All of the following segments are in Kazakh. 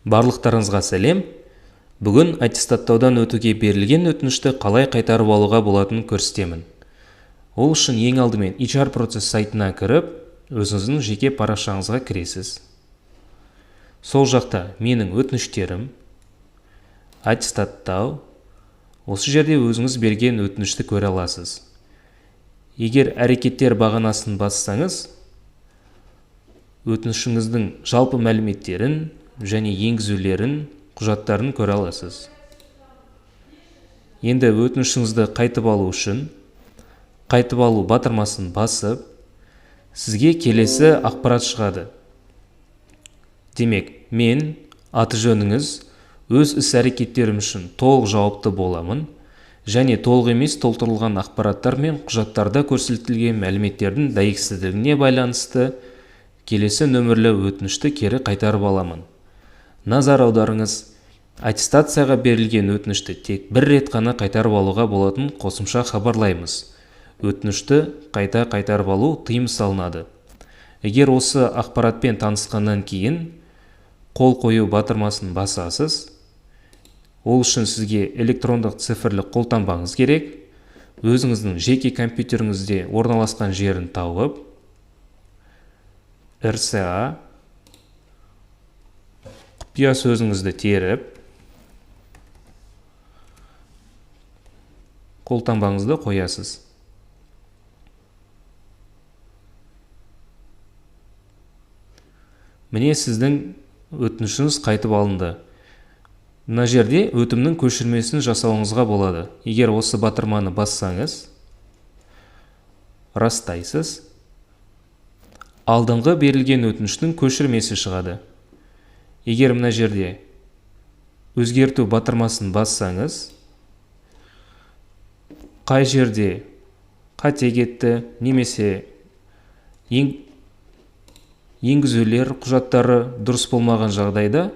Барлықтарыңызға сәлем. Бүгін аттестаттаудан өтуге берілген өтінішті қалай қайтарып алуға болатынын көрсетемін. Ол үшін ең алдымен HR процесс сайтына кіріп, өзіңіздің жеке парақшаңызға кіресіз. Сол жақта менің өтініштерім, аттестаттау, осы жерде өзіңіз берген өтінішті көре аласыз. Егер әрекеттер бағанасын бассаңыз, өтінішіңіздің жалпы мәліметтерін және енгізулерін, құжаттарын көре аласыз. Енді өтінішіңізді қайтып алу үшін, қайтып алу батырмасын басып, сізге келесі ақпарат шығады. Демек, мен аты жөніңіз өз іс-әрекеттерім үшін толық жауапты боламын және толық емес толтырылған ақпараттар мен құжаттарда көрсетілген мәліметтердің дәйексіздігіне байланысты келесі нөмірлі өтінішті кері қайтарып аламын. Назар аударыңыз, аттестацияға берілген өтінішті тек бір рет қана қайтарып алуға болатын қосымша хабарлаймыз. Өтінішті қайта қайтарып алу тыйым салынады. Егер осы ақпаратпен танысқаннан кейін қол қою батырмасын басасыз, ол үшін сізге электрондық цифрлік қолтаңбаңыз керек. Өзіңіздің жеке компьютеріңізде орналасқан жерін тауып, RCA құпия сөзіңізді теріп, қолтаңбаңызды қоясыз. Міне сіздің өтінішіңіз қайтып алынды. Мына жерде өтімнің көшірмесін жасауыңызға болады. Егер осы батырманы бассаңыз, растайсыз, алдыңғы берілген өтініштің көшірмесі шығады. Егер мына жерде өзгерту батырмасын бассаңыз, қай жерде қате кетті, немесе енгізулер құжаттары дұрыс болмаған жағдайда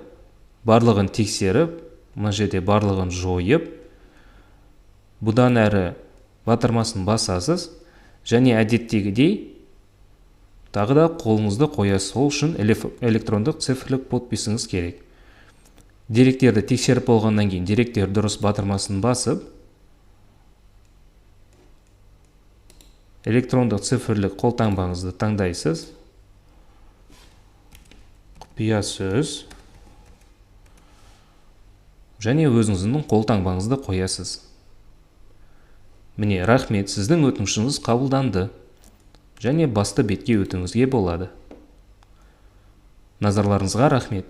барлығын тексеріп, мына жерде барлығын жойып, бұдан әрі батырмасын басасыз және әдеттегідей тағы да қолыңызды қоясыз. Ол үшін электрондық цифрлік подписіңіз керек. Деректерді тексеріп болғаннан кейін деректер дұрыс батырмасын басып, электрондық цифрлік қолтаңбаңызды таңдайсыз, құпия сөз және өзіңіздің қолтаңбаңызды қоясыз. Міне, рахмет, сіздің өтінішіңіз қабылданды және басты бетке өтуіңізге болады. Назарларыңызға рахмет.